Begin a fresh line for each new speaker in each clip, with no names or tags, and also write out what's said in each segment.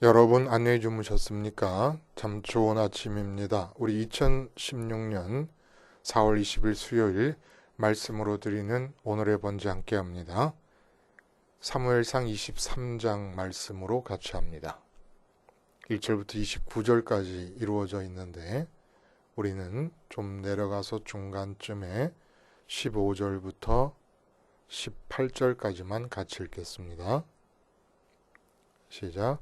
여러분 안녕히 주무셨습니까? 참 좋은 아침입니다. 우리 2016년 4월 20일 수요일 말씀으로 드리는 오늘의 번제 함께 합니다. 사무엘상 23장 말씀으로 같이 합니다. 1절부터 29절까지 이루어져 있는데 우리는 좀 내려가서 중간쯤에 15절부터 18절까지만 같이 읽겠습니다. 시작.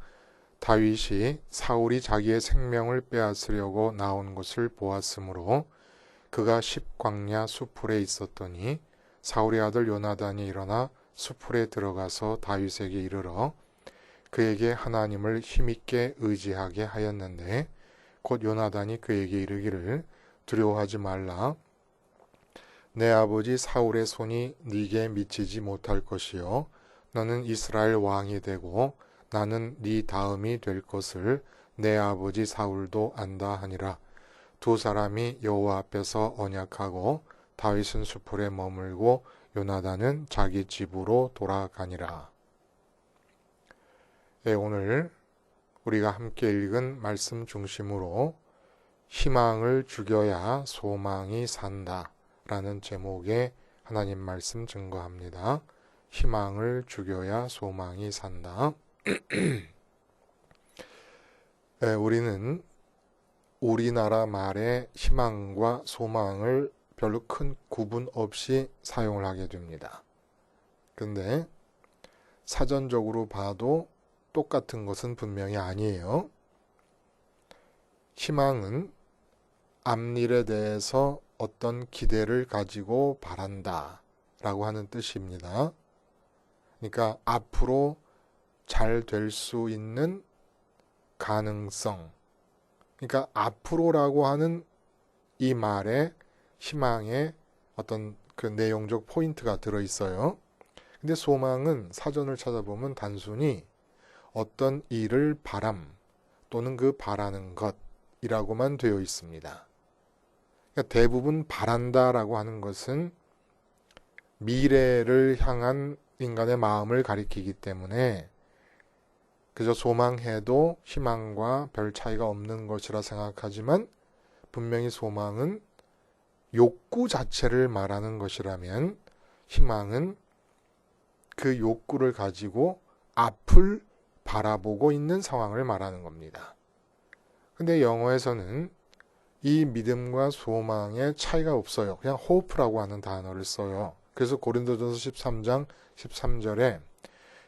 다윗이 사울이 자기의 생명을 빼앗으려고 나온 것을 보았으므로 그가 십광야 수풀에 있었더니 사울의 아들 요나단이 일어나 수풀에 들어가서 다윗에게 이르러 그에게 하나님을 힘있게 의지하게 하였는데 곧 요나단이 그에게 이르기를 두려워하지 말라. 내 아버지 사울의 손이 네게 미치지 못할 것이요 너는 이스라엘 왕이 되고 나는 네 다음이 될 것을 내 아버지 사울도 안다 하니라. 두 사람이 여호와 앞에서 언약하고 다윗은 수풀에 머물고 요나단은 자기 집으로 돌아가니라. 네, 오늘 우리가 함께 읽은 말씀 중심으로 희망을 죽여야 소망이 산다 라는 제목의 하나님 말씀 증거합니다. 희망을 죽여야 소망이 산다. 네, 우리는 우리나라 말의 희망과 소망을 별로 큰 구분 없이 사용을 하게 됩니다. 근데 사전적으로 봐도 똑같은 것은 분명히 아니에요. 희망은 앞일에 대해서 어떤 기대를 가지고 바란다 라고 하는 뜻입니다. 그러니까 앞으로 잘 될 수 있는 가능성. 그러니까 앞으로라고 하는 이 말에 희망의 어떤 그 내용적 포인트가 들어있어요. 근데 소망은 사전을 찾아보면 단순히 어떤 일을 바람 또는 그 바라는 것이라고만 되어 있습니다. 그러니까 대부분 바란다라고 하는 것은 미래를 향한 인간의 마음을 가리키기 때문에 그저 소망해도 희망과 별 차이가 없는 것이라 생각하지만 분명히 소망은 욕구 자체를 말하는 것이라면 희망은 그 욕구를 가지고 앞을 바라보고 있는 상황을 말하는 겁니다. 근데 영어에서는 이 믿음과 소망의 차이가 없어요. 그냥 hope라고 하는 단어를 써요. 그래서 고린도전서 13장 13절에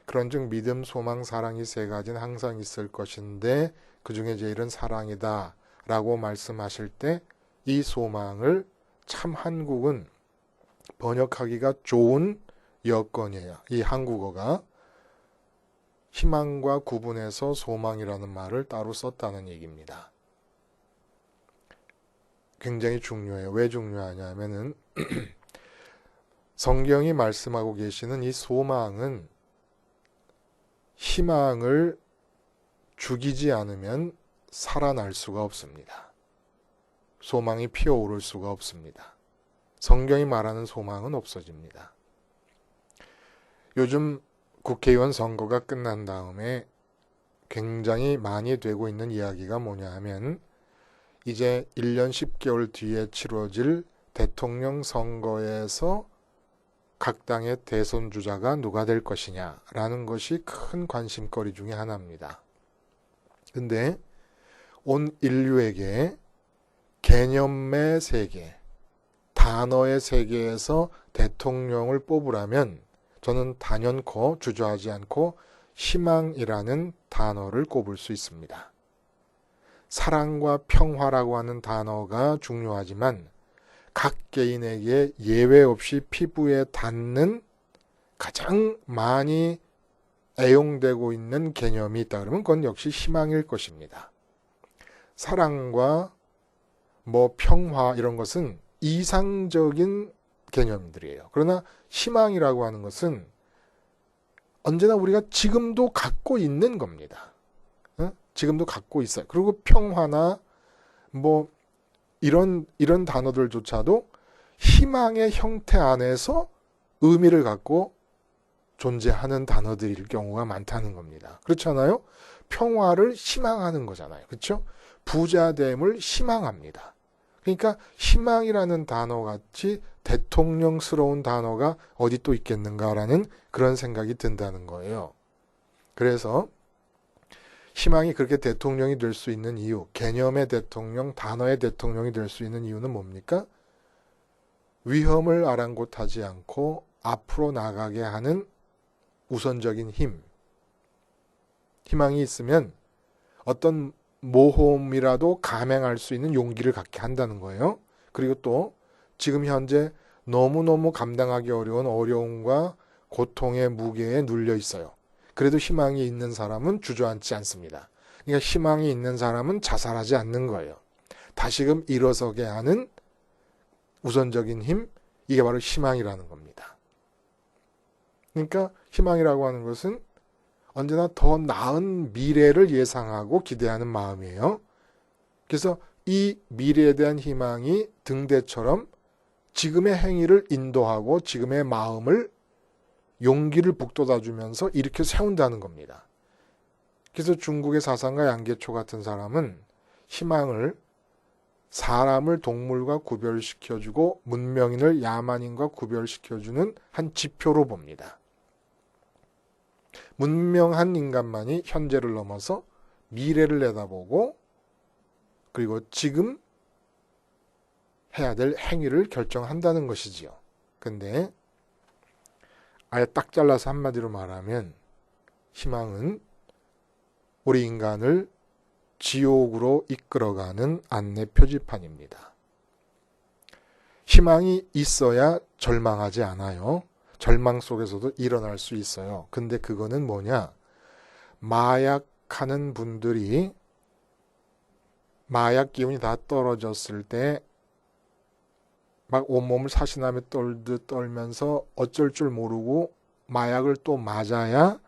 그런즉 믿음, 소망, 사랑이 세 가지는 항상 있을 것인데 그 중에 제일은 사랑이다 라고 말씀하실 때 이 소망을 참 한국은 번역하기가 좋은 여건이에요. 이 한국어가 희망과 구분해서 소망이라는 말을 따로 썼다는 얘기입니다. 굉장히 중요해요. 왜 중요하냐면은 성경이 말씀하고 계시는 이 소망은 희망을 죽이지 않으면 살아날 수가 없습니다. 소망이 피어오를 수가 없습니다. 성경이 말하는 소망은 없어집니다. 요즘 국회의원 선거가 끝난 다음에 굉장히 많이 되고 있는 이야기가 뭐냐 하면 이제 1년 10개월 뒤에 치러질 대통령 선거에서 각 당의 대선 주자가 누가 될 것이냐라는 것이 큰 관심거리 중에 하나입니다. 근데 온 인류에게 개념의 세계, 단어의 세계에서 대통령을 뽑으라면 저는 단연코 주저하지 않고 희망이라는 단어를 꼽을 수 있습니다. 사랑과 평화라고 하는 단어가 중요하지만 각 개인에게 예외 없이 피부에 닿는 가장 많이 애용되고 있는 개념이 있다 그러면 그건 역시 희망일 것입니다. 사랑과 평화 이런 것은 이상적인 개념들이에요. 그러나 희망이라고 하는 것은 언제나 우리가 지금도 갖고 있는 겁니다. 지금도 갖고 있어요. 그리고 평화나 이런 단어들조차도 희망의 형태 안에서 의미를 갖고 존재하는 단어들일 경우가 많다는 겁니다. 그렇잖아요? 평화를 희망하는 거잖아요. 그렇죠? 부자됨을 희망합니다. 그러니까 희망이라는 단어 같이 대통령스러운 단어가 어디 또 있겠는가라는 그런 생각이 든다는 거예요. 그래서 희망이 그렇게 대통령이 될 수 있는 이유, 개념의 대통령, 단어의 대통령이 될 수 있는 이유는 뭡니까? 위험을 아랑곳하지 않고 앞으로 나가게 하는 우선적인 힘. 희망이 있으면 어떤 모험이라도 감행할 수 있는 용기를 갖게 한다는 거예요. 그리고 또 지금 현재 너무너무 감당하기 어려운 어려움과 고통의 무게에 눌려 있어요. 그래도 희망이 있는 사람은 주저앉지 않습니다. 그러니까 희망이 있는 사람은 자살하지 않는 거예요. 다시금 일어서게 하는 우선적인 힘, 이게 바로 희망이라는 겁니다. 그러니까 희망이라고 하는 것은 언제나 더 나은 미래를 예상하고 기대하는 마음이에요. 그래서 이 미래에 대한 희망이 등대처럼 지금의 행위를 인도하고 지금의 마음을 용기를 북돋아주면서 일으켜 세운다는 겁니다. 그래서 중국의 사상가 양계초 같은 사람은 희망을 사람을 동물과 구별시켜주고 문명인을 야만인과 구별시켜주는 한 지표로 봅니다. 문명한 인간만이 현재를 넘어서 미래를 내다보고 그리고 지금 해야 될 행위를 결정한다는 것이지요. 근데 아예 딱 잘라서 한마디로 말하면 희망은 우리 인간을 지옥으로 이끌어가는 안내 표지판입니다. 희망이 있어야 절망하지 않아요. 절망 속에서도 일어날 수 있어요. 근데 그거는 뭐냐? 마약하는 분들이 마약 기운이 다 떨어졌을 때 막 온몸을 사시나며 떨듯 떨면서 어쩔 줄 모르고 마약을 또 맞아야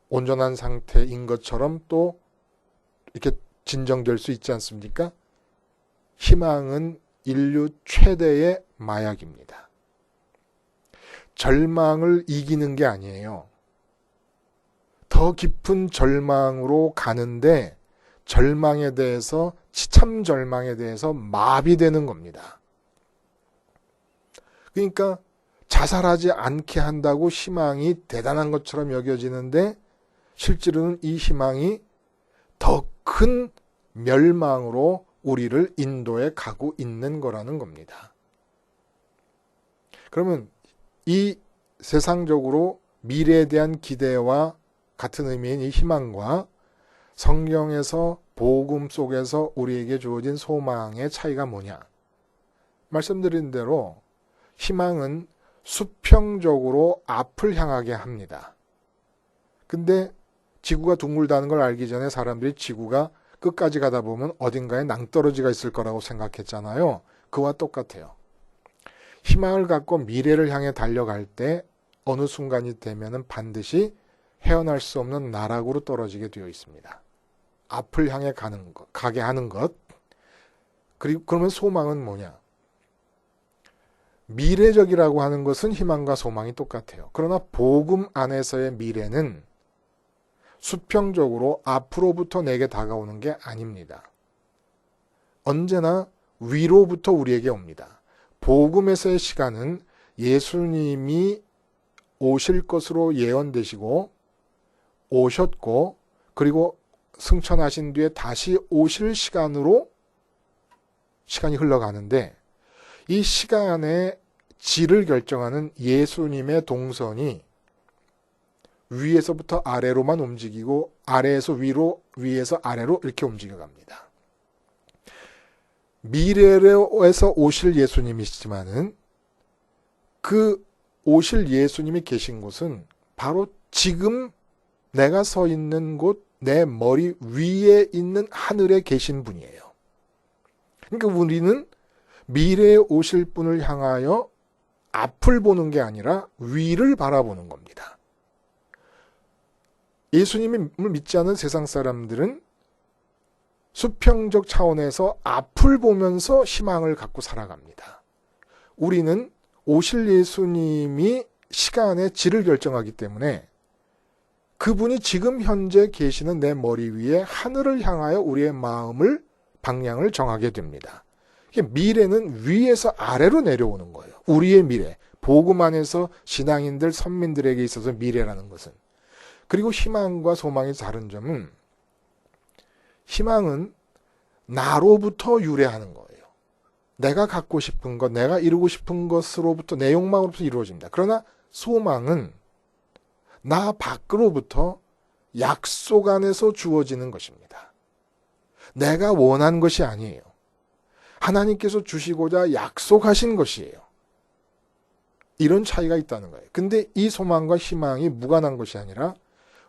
온전한 상태인 것처럼 또 이렇게 진정될 수 있지 않습니까? 희망은 인류 최대의 마약입니다. 절망을 이기는 게 아니에요. 더 깊은 절망으로 가는데 절망에 대해서 치참 절망에 대해서 마비되는 겁니다. 그러니까 자살하지 않게 한다고 희망이 대단한 것처럼 여겨지는데 실제로는 이 희망이 더 큰 멸망으로 우리를 인도해 가고 있는 거라는 겁니다. 그러면 이 세상적으로 미래에 대한 기대와 같은 의미인 이 희망과 성경에서 복음 속에서 우리에게 주어진 소망의 차이가 뭐냐? 말씀드린 대로 희망은 수평적으로 앞을 향하게 합니다. 근데 지구가 둥글다는 걸 알기 전에 사람들이 지구가 끝까지 가다 보면 어딘가에 낭떠러지가 있을 거라고 생각했잖아요. 그와 똑같아요. 희망을 갖고 미래를 향해 달려갈 때 어느 순간이 되면은 반드시 헤어날 수 없는 나락으로 떨어지게 되어 있습니다. 앞을 향해 가는 것, 가게 하는 것. 그리고 그러면 소망은 뭐냐? 미래적이라고 하는 것은 희망과 소망이 똑같아요. 그러나 복음 안에서의 미래는 수평적으로 앞으로부터 내게 다가오는 게 아닙니다. 언제나 위로부터 우리에게 옵니다. 복음에서의 시간은 예수님이 오실 것으로 예언되시고 오셨고 그리고 승천하신 뒤에 다시 오실 시간으로 시간이 흘러가는데 이 시간의 질을 결정하는 예수님의 동선이 위에서부터 아래로만 움직이고 아래에서 위로, 위에서 아래로 이렇게 움직여갑니다. 미래에서 오실 예수님이시지만은 그 오실 예수님이 계신 곳은 바로 지금 내가 서 있는 곳, 내 머리 위에 있는 하늘에 계신 분이에요. 그러니까 우리는 미래에 오실 분을 향하여 앞을 보는 게 아니라 위를 바라보는 겁니다. 예수님을 믿지 않은 세상 사람들은 수평적 차원에서 앞을 보면서 희망을 갖고 살아갑니다. 우리는 오실 예수님이 시간의 질을 결정하기 때문에 그분이 지금 현재 계시는 내 머리 위에 하늘을 향하여 우리의 마음을 방향을 정하게 됩니다. 미래는 위에서 아래로 내려오는 거예요. 우리의 미래. 복음 안에서 신앙인들, 선민들에게 있어서 미래라는 것은. 그리고 희망과 소망의 다른 점은 희망은 나로부터 유래하는 거예요. 내가 갖고 싶은 것, 내가 이루고 싶은 것으로부터 내 욕망으로부터 이루어집니다. 그러나 소망은 나 밖으로부터 약속 안에서 주어지는 것입니다. 내가 원한 것이 아니에요. 하나님께서 주시고자 약속하신 것이에요. 이런 차이가 있다는 거예요. 근데 이 소망과 희망이 무관한 것이 아니라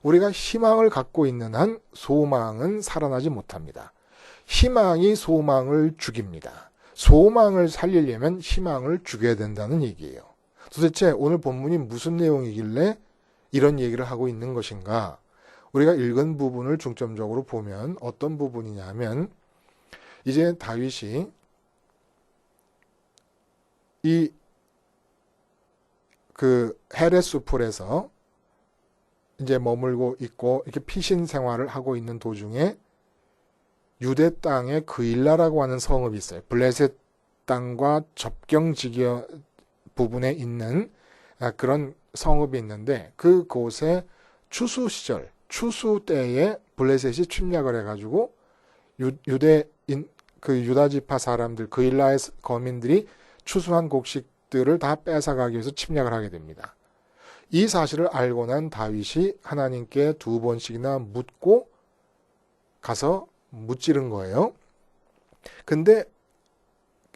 우리가 희망을 갖고 있는 한 소망은 살아나지 못합니다. 희망이 소망을 죽입니다. 소망을 살리려면 희망을 죽여야 된다는 얘기예요. 도대체 오늘 본문이 무슨 내용이길래 이런 얘기를 하고 있는 것인가? 우리가 읽은 부분을 중점적으로 보면 어떤 부분이냐면 이제 다윗이 이 헤레스풀에서 이제 머물고 있고 이렇게 피신 생활을 하고 있는 도중에 유대 땅에 그일라라고 하는 성읍이 있어요. 블레셋 땅과 접경 지역 부분에 있는 그런 성읍이 있는데 그곳에 추수 시절, 추수 때에 블레셋이 침략을 해가지고 유대인 유다 지파 사람들, 그일라의 거민들이 추수한 곡식들을 다 뺏어가기 위해서 침략을 하게 됩니다. 이 사실을 알고 난 다윗이 하나님께 2번씩이나 묻고 가서 무찌른 거예요. 근데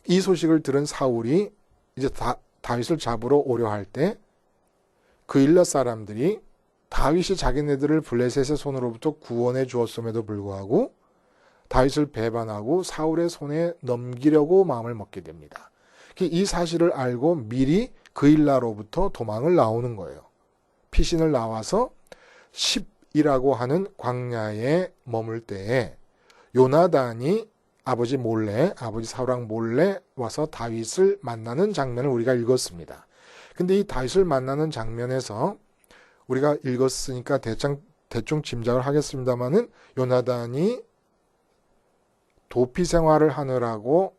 이 소식을 들은 사울이 이제 다윗을 잡으러 오려 할 때 그일라 사람들이 다윗이 자기네들을 블레셋의 손으로부터 구원해 주었음에도 불구하고 다윗을 배반하고 사울의 손에 넘기려고 마음을 먹게 됩니다. 이 사실을 알고 미리 그일라로부터 도망을 나오는 거예요. 피신을 나와서 10이라고 하는 광야에 머물 때에 요나단이 아버지 사울왕 몰래 와서 다윗을 만나는 장면을 우리가 읽었습니다. 근데 이 다윗을 만나는 장면에서 우리가 읽었으니까 대충 짐작을 하겠습니다만은 요나단이 도피 생활을 하느라고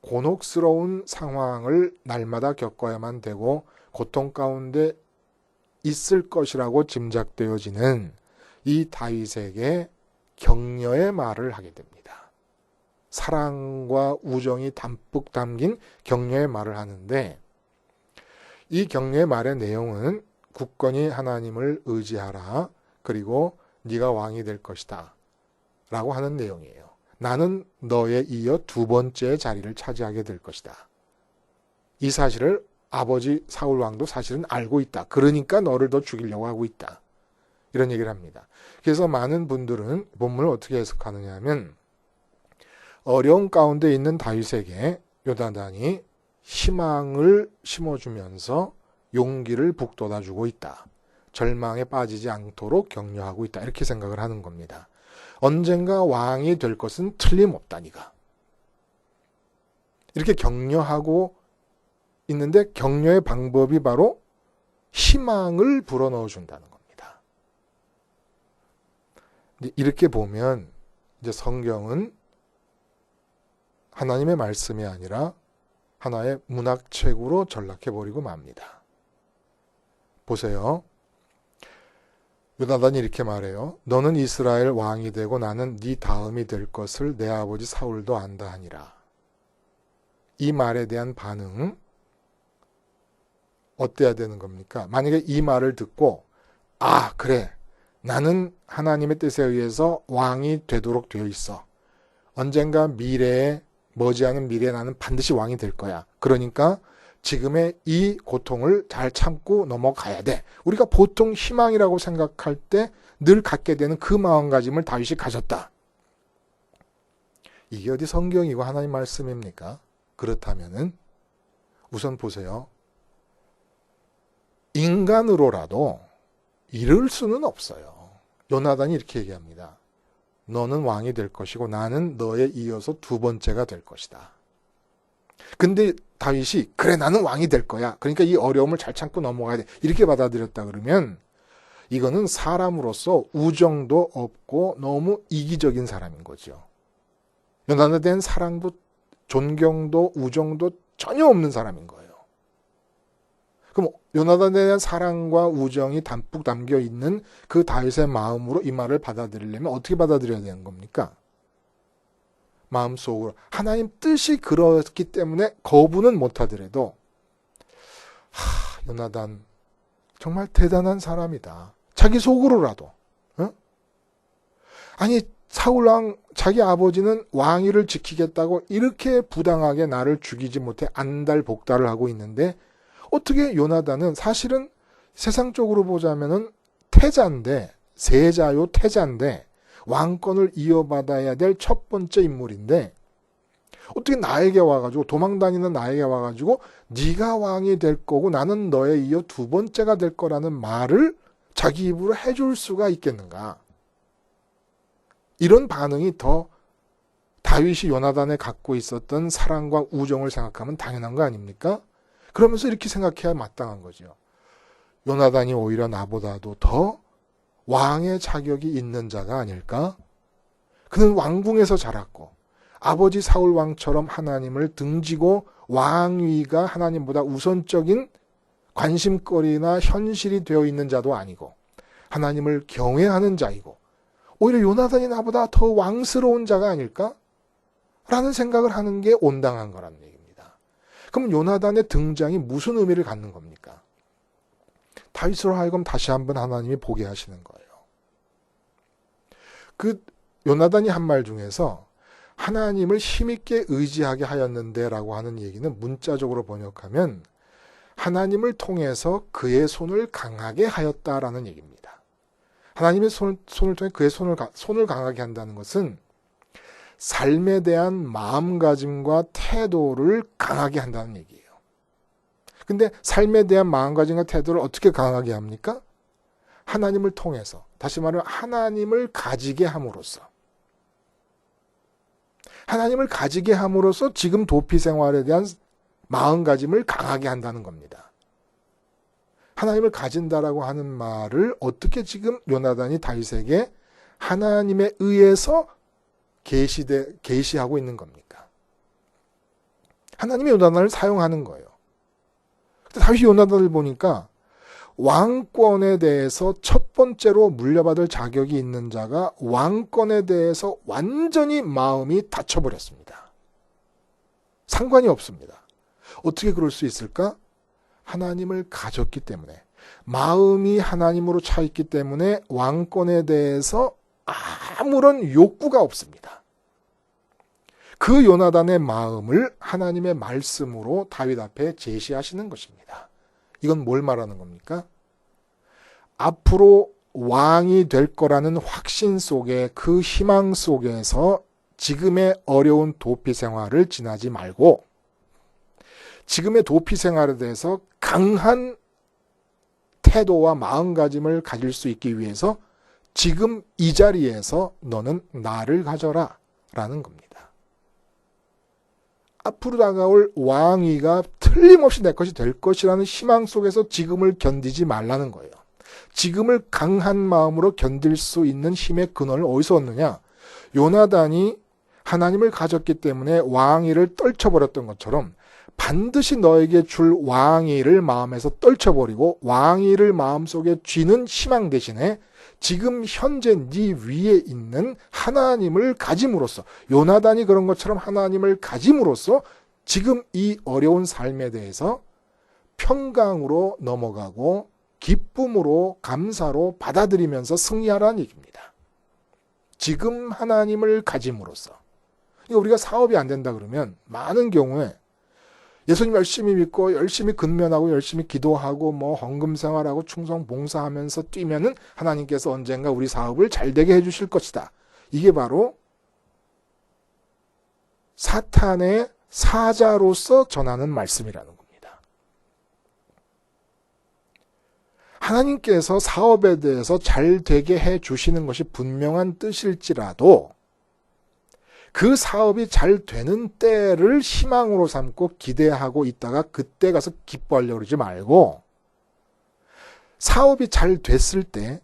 곤혹스러운 상황을 날마다 겪어야만 되고 고통 가운데 있을 것이라고 짐작되어지는 이 다윗에게 격려의 말을 하게 됩니다. 사랑과 우정이 담뿍 담긴 격려의 말을 하는데 이 격려의 말의 내용은 굳건히 하나님을 의지하라. 그리고 네가 왕이 될 것이다. 라고 하는 내용이에요. 나는 너에 이어 2번째 자리를 차지하게 될 것이다. 이 사실을 아버지 사울 왕도 사실은 알고 있다. 그러니까 너를 더 죽이려고 하고 있다. 이런 얘기를 합니다. 그래서 많은 분들은 본문을 어떻게 해석하느냐 하면 어려운 가운데 있는 다윗에게 요나단이 희망을 심어주면서 용기를 북돋아주고 있다. 절망에 빠지지 않도록 격려하고 있다. 이렇게 생각을 하는 겁니다. 언젠가 왕이 될 것은 틀림없다 니가. 이렇게 격려하고 있는데 격려의 방법이 바로 희망을 불어넣어 준다는 겁니다. 이렇게 보면 이제 성경은 하나님의 말씀이 아니라 하나의 문학책으로 전락해버리고 맙니다. 보세요. 요나단이 이렇게 말해요. 너는 이스라엘 왕이 되고 나는 네 다음이 될 것을 내 아버지 사울도 안다 하니라. 이 말에 대한 반응 어때야 되는 겁니까? 만약에 이 말을 듣고 그래. 나는 하나님의 뜻에 의해서 왕이 되도록 되어 있어. 언젠가 미래에 머지않은 미래에 나는 반드시 왕이 될 거야. 그러니까 지금의 이 고통을 잘 참고 넘어가야 돼. 우리가 보통 희망이라고 생각할 때 늘 갖게 되는 그 마음가짐을 다윗이 가졌다. 이게 어디 성경이고 하나님 말씀입니까? 그렇다면은 우선 보세요. 인간으로라도 이럴 수는 없어요. 요나단이 이렇게 얘기합니다. 너는 왕이 될 것이고 나는 너에 이어서 2번째가 될 것이다. 근데 다윗이 그래 나는 왕이 될 거야. 그러니까 이 어려움을 잘 참고 넘어가야 돼. 이렇게 받아들였다 그러면 이거는 사람으로서 우정도 없고 너무 이기적인 사람인 거죠. 요나단에 대한 사랑도 존경도 우정도 전혀 없는 사람인 거예요. 그럼 요나단에 대한 사랑과 우정이 담뿍 담겨 있는 그 다윗의 마음으로 이 말을 받아들이려면 어떻게 받아들여야 되는 겁니까? 마음속으로 하나님 뜻이 그렇기 때문에 거부는 못하더라도 요나단 정말 대단한 사람이다. 자기 속으로라도. 아니 사울왕 자기 아버지는 왕위를 지키겠다고 이렇게 부당하게 나를 죽이지 못해 안달복달을 하고 있는데 어떻게 요나단은 사실은 세상적으로 보자면은 태자인데 세자요 태자인데 왕권을 이어받아야 될 첫 번째 인물인데 어떻게 나에게 와가지고 도망다니는 나에게 와가지고 네가 왕이 될 거고 나는 너에 이어 두 번째가 될 거라는 말을 자기 입으로 해줄 수가 있겠는가? 이런 반응이 더 다윗이 요나단에 갖고 있었던 사랑과 우정을 생각하면 당연한 거 아닙니까? 그러면서 이렇게 생각해야 마땅한 거죠. 요나단이 오히려 나보다도 더 왕의 자격이 있는 자가 아닐까? 그는 왕궁에서 자랐고 아버지 사울 왕처럼 하나님을 등지고 왕위가 하나님보다 우선적인 관심거리나 현실이 되어 있는 자도 아니고 하나님을 경외하는 자이고 오히려 요나단이 나보다 더 왕스러운 자가 아닐까? 라는 생각을 하는 게 온당한 거라는 얘기입니다. 그럼 요나단의 등장이 무슨 의미를 갖는 겁니까? 다윗으로 하여금 다시 한번 하나님이 보게 하시는 거예요. 그 요나단이 한 말 중에서 하나님을 힘있게 의지하게 하였는데 라고 하는 얘기는 문자적으로 번역하면 하나님을 통해서 그의 손을 강하게 하였다라는 얘기입니다. 하나님의 손을 통해 그의 손을 강하게 한다는 것은 삶에 대한 마음가짐과 태도를 강하게 한다는 얘기예요. 근데 삶에 대한 마음가짐과 태도를 어떻게 강하게 합니까? 하나님을 통해서, 다시 말하면 하나님을 가지게 함으로써. 하나님을 가지게 함으로써 지금 도피 생활에 대한 마음가짐을 강하게 한다는 겁니다. 하나님을 가진다라고 하는 말을 어떻게 지금 요나단이 다윗에게 하나님에 의해서 계시하고 있는 겁니까? 하나님이 요나단을 사용하는 거예요. 다윗이 요나단을 보니까 왕권에 대해서 첫 번째로 물려받을 자격이 있는 자가 왕권에 대해서 완전히 마음이 닫혀버렸습니다. 상관이 없습니다. 어떻게 그럴 수 있을까? 하나님을 가졌기 때문에, 마음이 하나님으로 차 있기 때문에 왕권에 대해서 아무런 욕구가 없습니다. 그 요나단의 마음을 하나님의 말씀으로 다윗 앞에 제시하시는 것입니다. 이건 뭘 말하는 겁니까? 앞으로 왕이 될 거라는 확신 속에, 그 희망 속에서 지금의 어려운 도피 생활을 지나지 말고 지금의 도피 생활에 대해서 강한 태도와 마음가짐을 가질 수 있기 위해서 지금 이 자리에서 너는 나를 가져라 라는 겁니다. 앞으로 다가올 왕위가 틀림없이 내 것이 될 것이라는 희망 속에서 지금을 견디지 말라는 거예요. 지금을 강한 마음으로 견딜 수 있는 힘의 근원을 어디서 얻느냐? 요나단이 하나님을 가졌기 때문에 왕위를 떨쳐버렸던 것처럼 반드시 너에게 줄 왕위를 마음에서 떨쳐버리고 왕위를 마음속에 쥐는 희망 대신에 지금 현재 네 위에 있는 하나님을 가짐으로써, 요나단이 그런 것처럼 하나님을 가짐으로써 지금 이 어려운 삶에 대해서 평강으로 넘어가고 기쁨으로 감사로 받아들이면서 승리하라는 얘기입니다. 지금 하나님을 가짐으로써. 우리가 사업이 안 된다 그러면 많은 경우에 예수님 열심히 믿고 열심히 근면하고 열심히 기도하고 헌금 생활하고 충성 봉사하면서 뛰면은 하나님께서 언젠가 우리 사업을 잘 되게 해주실 것이다. 이게 바로 사탄의 사자로서 전하는 말씀이라는 겁니다. 하나님께서 사업에 대해서 잘 되게 해주시는 것이 분명한 뜻일지라도 그 사업이 잘 되는 때를 희망으로 삼고 기대하고 있다가 그때 가서 기뻐하려고 그러지 말고 사업이 잘 됐을 때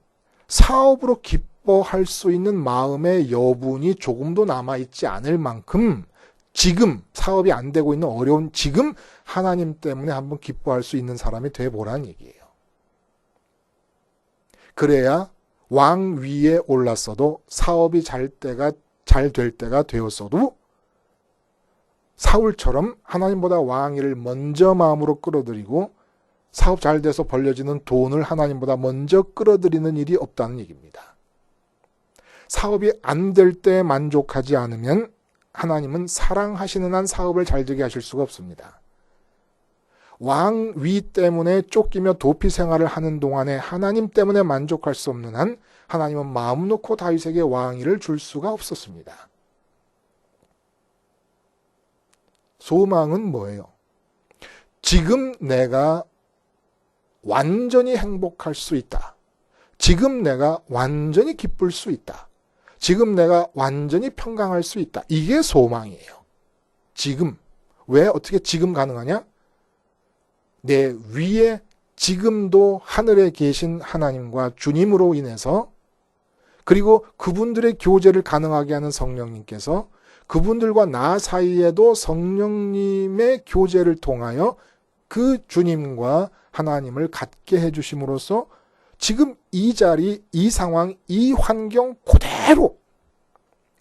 사업으로 기뻐할 수 있는 마음의 여분이 조금도 남아있지 않을 만큼 지금 사업이 안 되고 있는 어려운 지금 하나님 때문에 한번 기뻐할 수 있는 사람이 돼보라는 얘기예요. 그래야 왕 위에 올랐어도 사업이 잘 될 때가 되었어도 사울처럼 하나님보다 왕위를 먼저 마음으로 끌어들이고 사업 잘 돼서 벌려지는 돈을 하나님보다 먼저 끌어들이는 일이 없다는 얘기입니다. 사업이 안 될 때 만족하지 않으면 하나님은 사랑하시는 한 사업을 잘 되게 하실 수가 없습니다. 왕위 때문에 쫓기며 도피 생활을 하는 동안에 하나님 때문에 만족할 수 없는 한 하나님은 마음 놓고 다윗에게 왕위를 줄 수가 없었습니다. 소망은 뭐예요? 지금 내가 완전히 행복할 수 있다. 지금 내가 완전히 기쁠 수 있다. 지금 내가 완전히 평강할 수 있다. 이게 소망이에요. 지금. 왜 어떻게 지금 가능하냐? 내 위에 지금도 하늘에 계신 하나님과 주님으로 인해서 그리고 그분들의 교제를 가능하게 하는 성령님께서 그분들과 나 사이에도 성령님의 교제를 통하여 그 주님과 하나님을 갖게 해주심으로써 지금 이 자리, 이 상황, 이 환경 그대로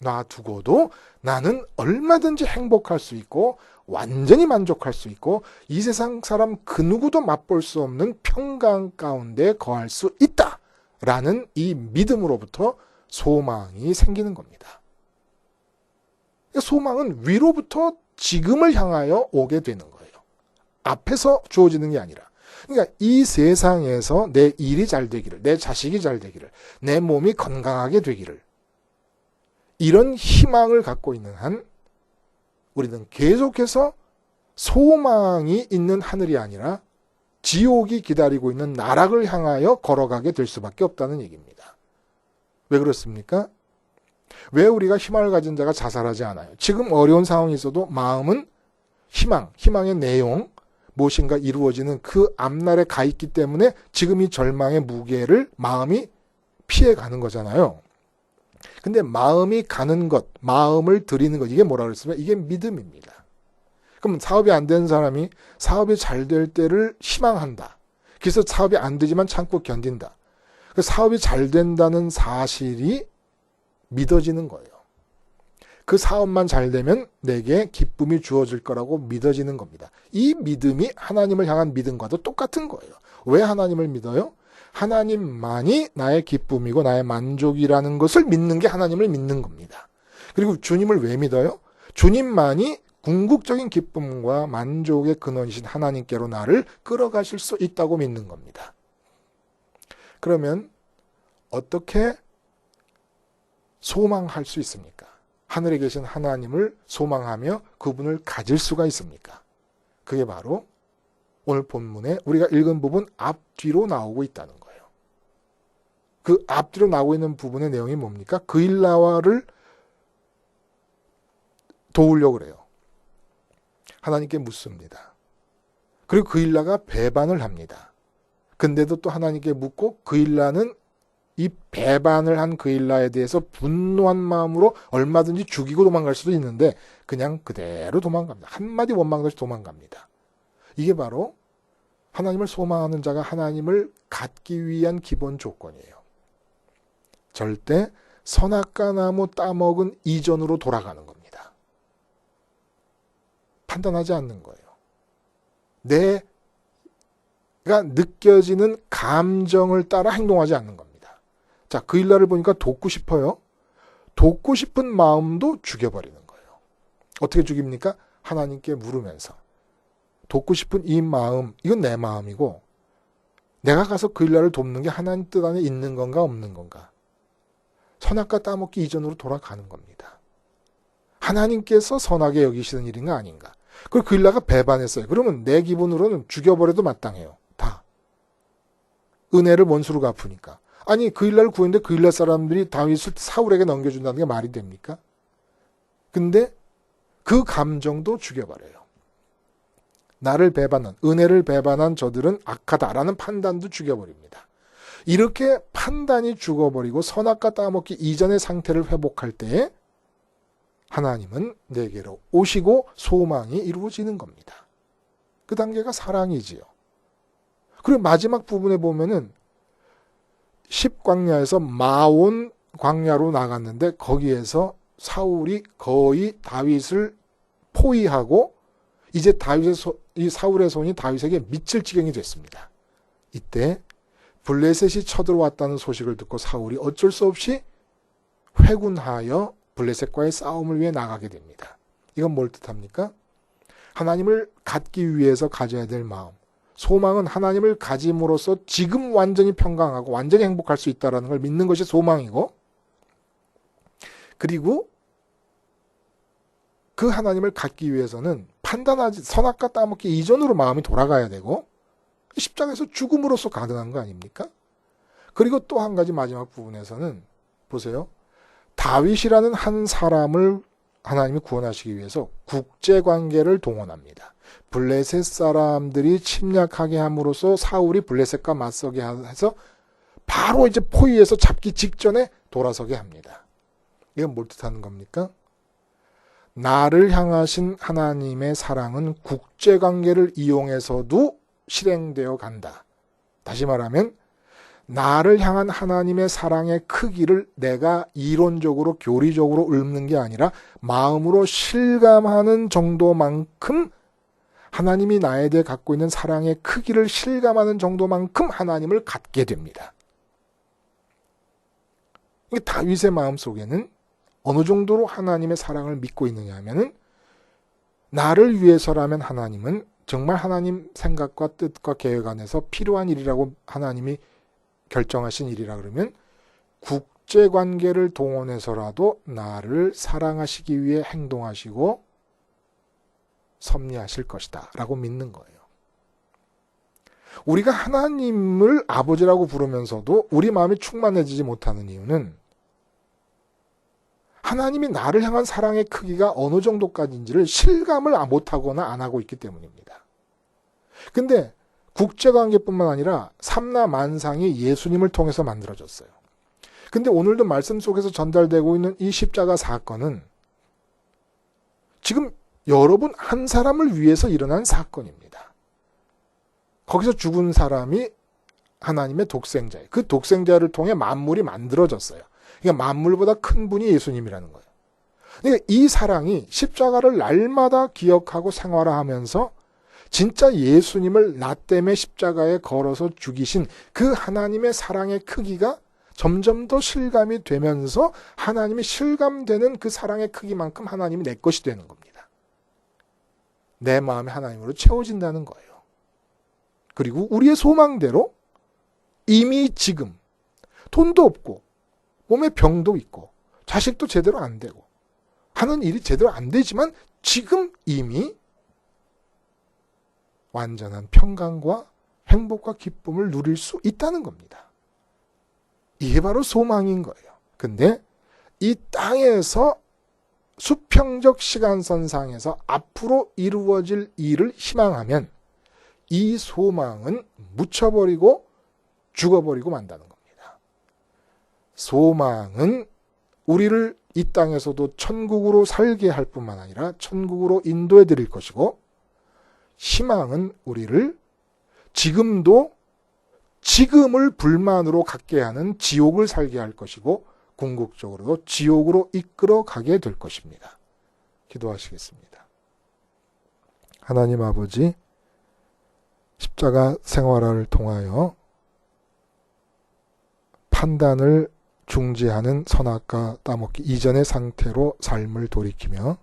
놔두고도 나는 얼마든지 행복할 수 있고 완전히 만족할 수 있고 이 세상 사람 그 누구도 맛볼 수 없는 평강 가운데 거할 수 있다라는 이 믿음으로부터 소망이 생기는 겁니다. 소망은 위로부터 지금을 향하여 오게 되는 거예요. 앞에서 주어지는 게 아니라. 그러니까 이 세상에서 내 일이 잘 되기를, 내 자식이 잘 되기를, 내 몸이 건강하게 되기를 이런 희망을 갖고 있는 한 우리는 계속해서 소망이 있는 하늘이 아니라 지옥이 기다리고 있는 나락을 향하여 걸어가게 될 수밖에 없다는 얘기입니다. 왜 그렇습니까? 왜 우리가 희망을 가진 자가 자살하지 않아요? 지금 어려운 상황이 있어도 마음은 희망의 내용, 무엇인가 이루어지는 그 앞날에 가 있기 때문에 지금 이 절망의 무게를 마음이 피해가는 거잖아요. 근데 마음이 가는 것, 마음을 드리는 것, 이게 뭐라 그랬으면 이게 믿음입니다. 그럼 사업이 안 되는 사람이 사업이 잘 될 때를 희망한다. 그래서 사업이 안 되지만 참고 견딘다. 그 사업이 잘 된다는 사실이 믿어지는 거예요. 그 사업만 잘 되면 내게 기쁨이 주어질 거라고 믿어지는 겁니다. 이 믿음이 하나님을 향한 믿음과도 똑같은 거예요. 왜 하나님을 믿어요? 하나님만이 나의 기쁨이고 나의 만족이라는 것을 믿는 게 하나님을 믿는 겁니다. 그리고 주님을 왜 믿어요? 주님만이 궁극적인 기쁨과 만족의 근원이신 하나님께로 나를 끌어가실 수 있다고 믿는 겁니다. 그러면 어떻게 소망할 수 있습니까? 하늘에 계신 하나님을 소망하며 그분을 가질 수가 있습니까? 그게 바로 오늘 본문에 우리가 읽은 부분 앞뒤로 나오고 있다는 거예요. 그 앞뒤로 나오고 있는 부분의 내용이 뭡니까? 그일라를 도우려고 그래요. 하나님께 묻습니다. 그리고 그일라가 배반을 합니다. 근데도 또 하나님께 묻고 그일라는 이 배반을 한 그일라에 대해서 분노한 마음으로 얼마든지 죽이고 도망갈 수도 있는데 그냥 그대로 도망갑니다. 한마디 원망도 없이 도망갑니다. 이게 바로 하나님을 소망하는 자가 하나님을 갖기 위한 기본 조건이에요. 절대 선악과 나무 따먹은 이전으로 돌아가는 겁니다. 판단하지 않는 거예요. 내가 느껴지는 감정을 따라 행동하지 않는 겁니다. 자, 그일라를 보니까 돕고 싶어요. 돕고 싶은 마음도 죽여버리는 거예요. 어떻게 죽입니까? 하나님께 물으면서. 돕고 싶은 이 마음, 이건 내 마음이고 내가 가서 그일라를 돕는 게 하나님 뜻 안에 있는 건가 없는 건가? 선악과 따먹기 이전으로 돌아가는 겁니다. 하나님께서 선하게 여기시는 일인가 아닌가? 그리고 그일라가 배반했어요. 그러면 내 기분으로는 죽여버려도 마땅해요. 다. 은혜를 원수로 갚으니까. 아니 그일라를 구했는데 그일라 사람들이 다윗을 사울에게 넘겨준다는 게 말이 됩니까? 근데 그 감정도 죽여버려요. 나를 배반한, 은혜를 배반한 저들은 악하다라는 판단도 죽여버립니다. 이렇게 판단이 죽어버리고 선악과 따먹기 이전의 상태를 회복할 때에 하나님은 내게로 오시고 소망이 이루어지는 겁니다. 그 단계가 사랑이지요. 그리고 마지막 부분에 보면은 10광야에서 마온 광야로 나갔는데 거기에서 사울이 거의 다윗을 포위하고 이제 이 사울의 손이 다윗에게 미칠 지경이 됐습니다. 이때 블레셋이 쳐들어왔다는 소식을 듣고 사울이 어쩔 수 없이 회군하여 블레셋과의 싸움을 위해 나가게 됩니다. 이건 뭘 뜻합니까? 하나님을 갖기 위해서 가져야 될 마음. 소망은 하나님을 가짐으로써 지금 완전히 평강하고 완전히 행복할 수 있다는 걸 믿는 것이 소망이고, 그리고 그 하나님을 갖기 위해서는 판단하지 선악과 따먹기 이전으로 마음이 돌아가야 되고 십자가에서 죽음으로써 가능한 거 아닙니까? 그리고 또 한 가지 마지막 부분에서는 보세요. 다윗이라는 한 사람을 하나님이 구원하시기 위해서 국제관계를 동원합니다. 블레셋 사람들이 침략하게 함으로써 사울이 블레셋과 맞서게 해서 바로 이제 포위해서 잡기 직전에 돌아서게 합니다. 이건 뭘 뜻하는 겁니까? 나를 향하신 하나님의 사랑은 국제관계를 이용해서도 실행되어 간다. 다시 말하면 나를 향한 하나님의 사랑의 크기를 내가 이론적으로 교리적으로 읊는 게 아니라 마음으로 실감하는 정도만큼 하나님이 나에 대해 갖고 있는 사랑의 크기를 실감하는 정도만큼 하나님을 갖게 됩니다. 다윗의 마음속에는 어느 정도로 하나님의 사랑을 믿고 있느냐 하면은 나를 위해서라면 하나님은 정말 하나님 생각과 뜻과 계획 안에서 필요한 일이라고 하나님이 결정하신 일이라 그러면 국제관계를 동원해서라도 나를 사랑하시기 위해 행동하시고 섭리하실 것이다 라고 믿는 거예요. 우리가 하나님을 아버지라고 부르면서도 우리 마음이 충만해지지 못하는 이유는 하나님이 나를 향한 사랑의 크기가 어느 정도까지인지를 실감을 못하거나 안 하고 있기 때문입니다. 근데 국제관계뿐만 아니라 삼라 만상이 예수님을 통해서 만들어졌어요. 근데 오늘도 말씀 속에서 전달되고 있는 이 십자가 사건은 지금 여러분 한 사람을 위해서 일어난 사건입니다. 거기서 죽은 사람이 하나님의 독생자예요. 그 독생자를 통해 만물이 만들어졌어요. 그러니까 만물보다 큰 분이 예수님이라는 거예요. 그러니까 이 사랑이 십자가를 날마다 기억하고 생활하면서 진짜 예수님을 나 때문에 십자가에 걸어서 죽이신 그 하나님의 사랑의 크기가 점점 더 실감이 되면서 하나님이 실감되는 그 사랑의 크기만큼 하나님이 내 것이 되는 겁니다. 내 마음이 하나님으로 채워진다는 거예요. 그리고 우리의 소망대로 이미 지금 돈도 없고 몸에 병도 있고 자식도 제대로 안 되고 하는 일이 제대로 안 되지만 지금 이미 완전한 평강과 행복과 기쁨을 누릴 수 있다는 겁니다. 이게 바로 소망인 거예요. 근데 이 땅에서 수평적 시간선상에서 앞으로 이루어질 일을 희망하면 이 소망은 묻혀버리고 죽어버리고 만다는 겁니다. 소망은 우리를 이 땅에서도 천국으로 살게 할 뿐만 아니라 천국으로 인도해 드릴 것이고, 희망은 우리를 지금도 지금을 불만으로 갖게 하는 지옥을 살게 할 것이고 궁극적으로도 지옥으로 이끌어 가게 될 것입니다. 기도하시겠습니다. 하나님 아버지, 십자가 생활을 통하여 판단을 중지하는 선악과 따먹기 이전의 상태로 삶을 돌이키며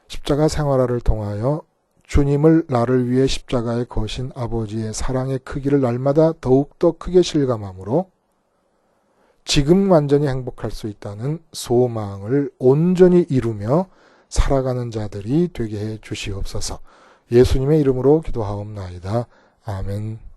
십자가 생활을 통하여 주님을 나를 위해 십자가에 거신 아버지의 사랑의 크기를 날마다 더욱더 크게 실감함으로 지금 완전히 행복할 수 있다는 소망을 온전히 이루며 살아가는 자들이 되게 해 주시옵소서. 예수님의 이름으로 기도하옵나이다. 아멘.